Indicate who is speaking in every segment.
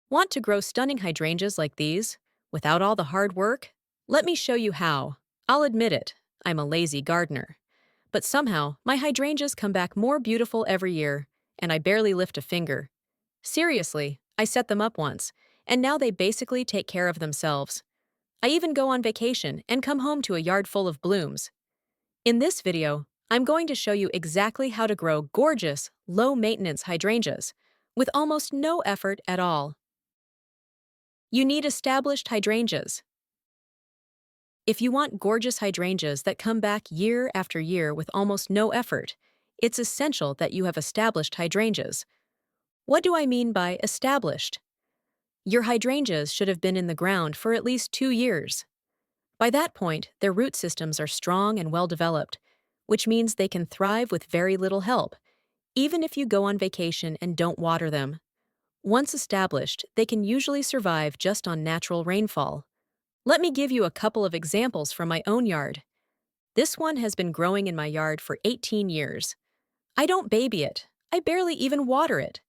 Speaker 1: Want to grow stunning hydrangeas like these, without all the hard work? Let me show you how. I'll admit it, I'm a lazy gardener. But somehow, my hydrangeas come back more beautiful every year, and I barely lift a finger. Seriously, I set them up once, and now they basically take care of themselves. I even go on vacation and come home to a yard full of blooms. In this video, I'm going to show you exactly how to grow gorgeous, low-maintenance hydrangeas, with almost no effort at all. You need established hydrangeas. If you want gorgeous hydrangeas that come back year after year with almost no effort, it's essential that you have established hydrangeas. What do I mean by established? Your hydrangeas should have been in the ground for at least 2 years. By that point, their root systems are strong and well developed, which means they can thrive with very little help, even if you go on vacation and don't water them. Once established, they can usually survive just on natural rainfall. Let me give you a couple of examples from my own yard. This one has been growing in my yard for 18 years. I don't baby it. I barely even water it.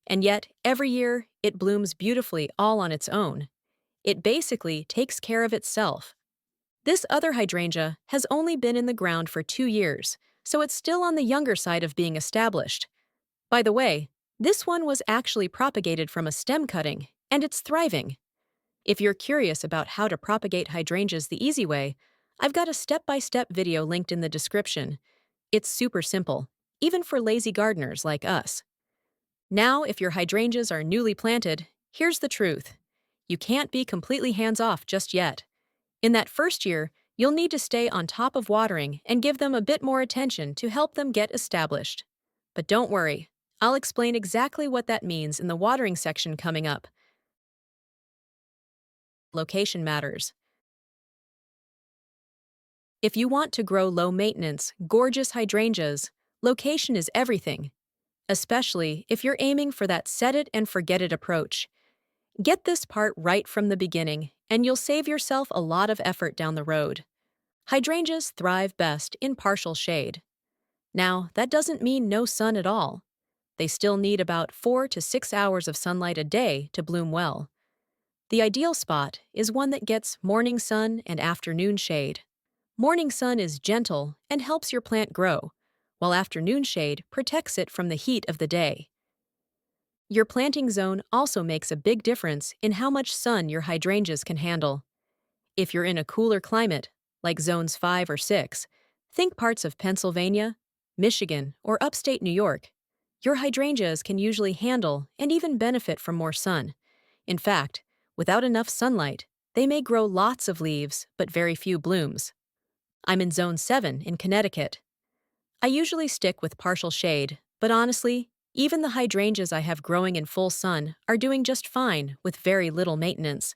Speaker 1: And yet, every year, it blooms beautifully all on its own. It basically takes care of itself. This other hydrangea has only been in the ground for 2 years, so it's still on the younger side of being established. By the way, this one was actually propagated from a stem cutting, and it's thriving. If you're curious about how to propagate hydrangeas the easy way, I've got a step-by-step video linked in the description. It's super simple, even for lazy gardeners like us. Now, if your hydrangeas are newly planted, here's the truth. You can't be completely hands-off just yet. In that first year, you'll need to stay on top of watering and give them a bit more attention to help them get established. But don't worry, I'll explain exactly what that means in the watering section coming up. Location matters. If you want to grow low-maintenance, gorgeous hydrangeas, location is everything, especially if you're aiming for that set-it-and-forget-it approach. Get this part right from the beginning, and you'll save yourself a lot of effort down the road. Hydrangeas thrive best in partial shade. Now, that doesn't mean no sun at all. They still need about 4 to 6 hours of sunlight a day to bloom well. The ideal spot is one that gets morning sun and afternoon shade. Morning sun is gentle and helps your plant grow, while afternoon shade protects it from the heat of the day. Your planting zone also makes a big difference in how much sun your hydrangeas can handle. If you're in a cooler climate, like zones 5 or 6, think parts of Pennsylvania, Michigan, or upstate New York, your hydrangeas can usually handle and even benefit from more sun. In fact, without enough sunlight, they may grow lots of leaves but very few blooms. I'm in Zone 7 in Connecticut. I usually stick with partial shade, but honestly, even the hydrangeas I have growing in full sun are doing just fine with very little maintenance.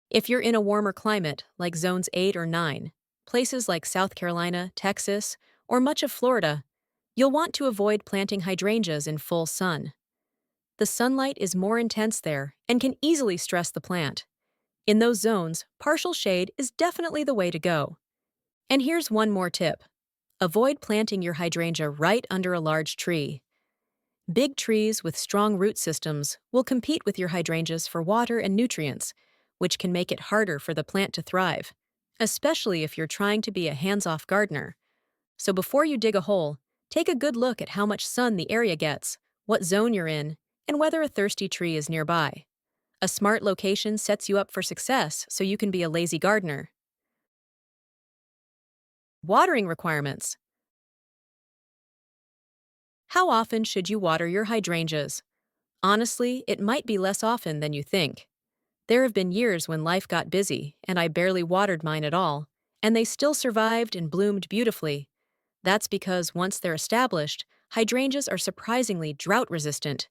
Speaker 1: If you're in a warmer climate, like Zones 8 or 9, places like South Carolina, Texas, or much of Florida, you'll want to avoid planting hydrangeas in full sun. The sunlight is more intense there and can easily stress the plant. In those zones, partial shade is definitely the way to go. And here's one more tip. Avoid planting your hydrangea right under a large tree. Big trees with strong root systems will compete with your hydrangeas for water and nutrients, which can make it harder for the plant to thrive, especially if you're trying to be a hands-off gardener. So before you dig a hole, take a good look at how much sun the area gets, what zone you're in, and whether a thirsty tree is nearby. A smart location sets you up for success so you can be a lazy gardener. Watering requirements. How often should you water your hydrangeas? Honestly, it might be less often than you think. There have been years when life got busy and I barely watered mine at all, and they still survived and bloomed beautifully. That's because once they're established, hydrangeas are surprisingly drought-resistant.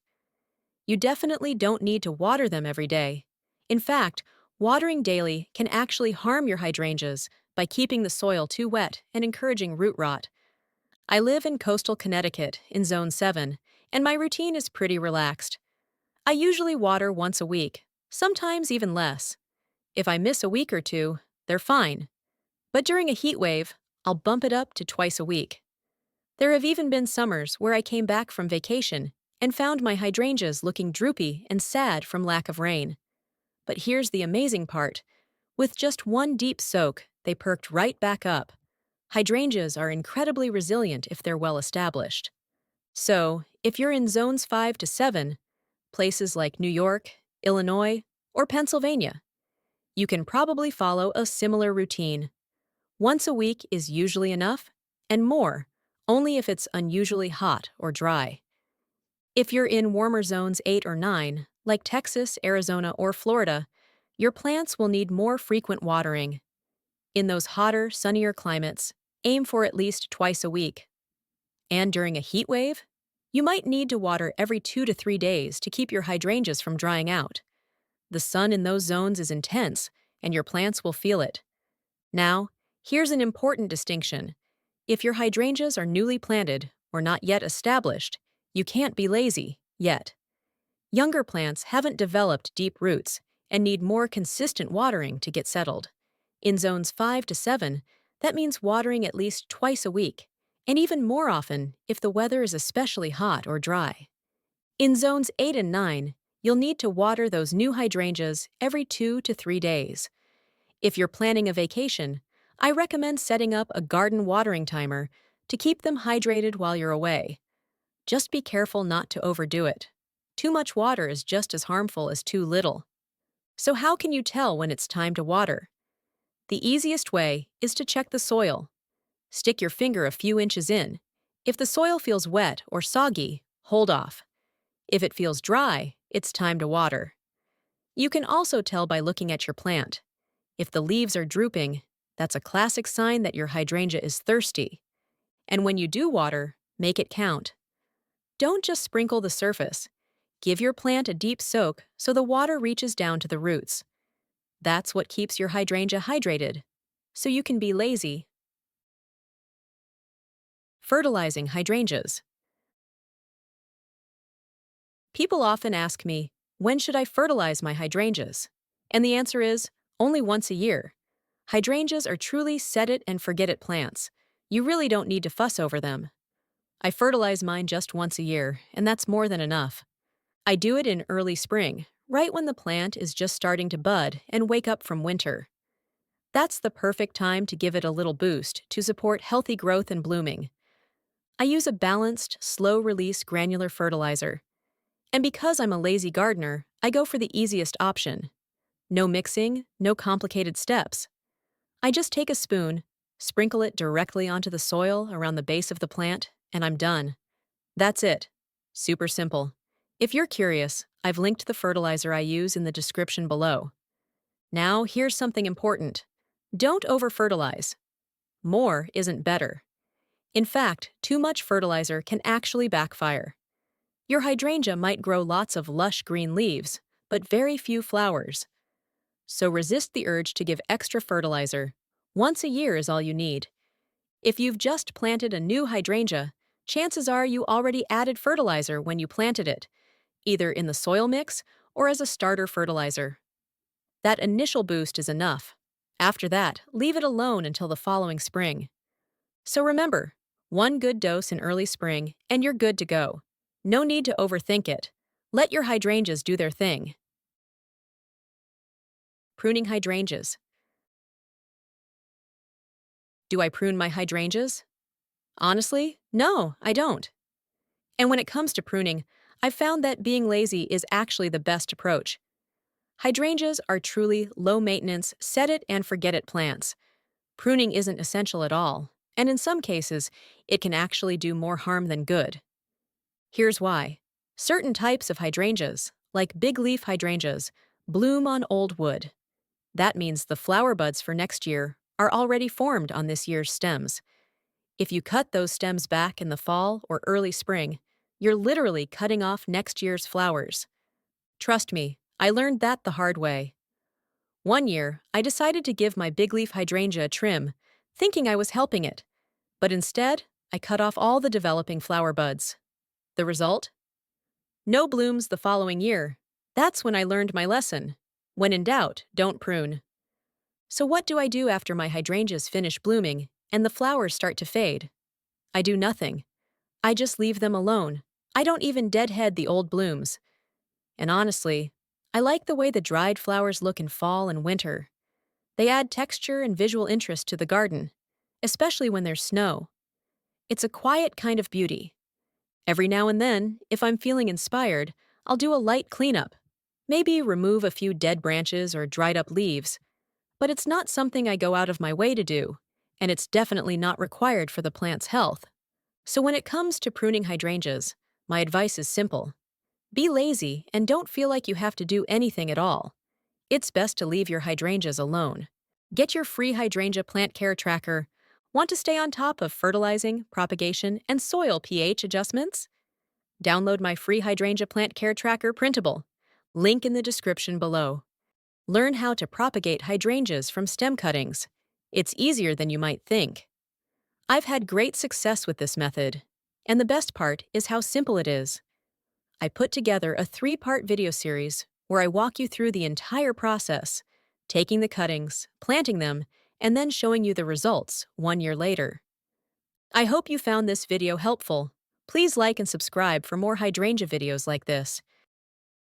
Speaker 1: You definitely don't need to water them every day. In fact, watering daily can actually harm your hydrangeas by keeping the soil too wet and encouraging root rot. I live in coastal Connecticut in Zone 7, and my routine is pretty relaxed. I usually water once a week, sometimes even less. If I miss a week or two, they're fine. But during a heat wave, I'll bump it up to twice a week. There have even been summers where I came back from vacation and found my hydrangeas looking droopy and sad from lack of rain. But here's the amazing part. With just one deep soak, they perked right back up. Hydrangeas are incredibly resilient if they're well established. So, if you're in zones 5 to 7, places like New York, Illinois, or Pennsylvania, you can probably follow a similar routine. Once a week is usually enough, and more, only if it's unusually hot or dry. If you're in warmer zones 8 or 9, like Texas, Arizona, or Florida, your plants will need more frequent watering. In those hotter, sunnier climates, aim for at least twice a week. And during a heat wave, you might need to water every 2 to 3 days to keep your hydrangeas from drying out. The sun in those zones is intense, and your plants will feel it. Now, here's an important distinction. If your hydrangeas are newly planted or not yet established, you can't be lazy yet. Younger plants haven't developed deep roots and need more consistent watering to get settled. In zones 5 to 7, that means watering at least twice a week, and even more often if the weather is especially hot or dry. In zones 8 and 9, you'll need to water those new hydrangeas every 2 to 3 days. If you're planning a vacation, I recommend setting up a garden watering timer to keep them hydrated while you're away. Just be careful not to overdo it. Too much water is just as harmful as too little. So how can you tell when it's time to water? The easiest way is to check the soil. Stick your finger a few inches in. If the soil feels wet or soggy, hold off. If it feels dry, it's time to water. You can also tell by looking at your plant. If the leaves are drooping, that's a classic sign that your hydrangea is thirsty. And when you do water, make it count. Don't just sprinkle the surface. Give your plant a deep soak so the water reaches down to the roots. That's what keeps your hydrangea hydrated, so you can be lazy. Fertilizing hydrangeas. People often ask me, when should I fertilize my hydrangeas? And the answer is, only once a year. Hydrangeas are truly set-it-and-forget-it plants. You really don't need to fuss over them. I fertilize mine just once a year, and that's more than enough. I do it in early spring, right when the plant is just starting to bud and wake up from winter. That's the perfect time to give it a little boost to support healthy growth and blooming. I use a balanced, slow-release granular fertilizer. And because I'm a lazy gardener, I go for the easiest option. No mixing, no complicated steps. I just take a spoon, sprinkle it directly onto the soil around the base of the plant, and I'm done. That's it. Super simple. If you're curious, I've linked the fertilizer I use in the description below. Now, here's something important. Don't over-fertilize. More isn't better. In fact, too much fertilizer can actually backfire. Your hydrangea might grow lots of lush green leaves, but very few flowers. So resist the urge to give extra fertilizer. Once a year is all you need. If you've just planted a new hydrangea, chances are you already added fertilizer when you planted it, either in the soil mix or as a starter fertilizer. That initial boost is enough. After that, leave it alone until the following spring. So remember, one good dose in early spring and you're good to go. No need to overthink it. Let your hydrangeas do their thing. Pruning hydrangeas. Do I prune my hydrangeas? Honestly, no, I don't. And when it comes to pruning, I've found that being lazy is actually the best approach. Hydrangeas are truly low-maintenance, set-it-and-forget-it plants. Pruning isn't essential at all, and in some cases, it can actually do more harm than good. Here's why. Certain types of hydrangeas, like big leaf hydrangeas, bloom on old wood. That means the flower buds for next year are already formed on this year's stems. If you cut those stems back in the fall or early spring, you're literally cutting off next year's flowers. Trust me, I learned that the hard way. One year, I decided to give my big leaf hydrangea a trim, thinking I was helping it. But instead, I cut off all the developing flower buds. The result? No blooms the following year. That's when I learned my lesson. When in doubt, don't prune. So what do I do after my hydrangeas finish blooming and the flowers start to fade? I do nothing. I just leave them alone. I don't even deadhead the old blooms. And honestly, I like the way the dried flowers look in fall and winter. They add texture and visual interest to the garden, especially when there's snow. It's a quiet kind of beauty. Every now and then, if I'm feeling inspired, I'll do a light cleanup. Maybe remove a few dead branches or dried up leaves. But it's not something I go out of my way to do, and it's definitely not required for the plant's health. So when it comes to pruning hydrangeas, my advice is simple. Be lazy and don't feel like you have to do anything at all. It's best to leave your hydrangeas alone. Get your free hydrangea plant care tracker. Want to stay on top of fertilizing, propagation, and soil pH adjustments? Download my free hydrangea plant care tracker printable. Link in the description below. Learn how to propagate hydrangeas from stem cuttings. It's easier than you might think. I've had great success with this method. And the best part is how simple it is. I put together a 3-part video series where I walk you through the entire process, taking the cuttings, planting them, and then showing you the results 1 year later. I hope you found this video helpful. Please like and subscribe for more hydrangea videos like this.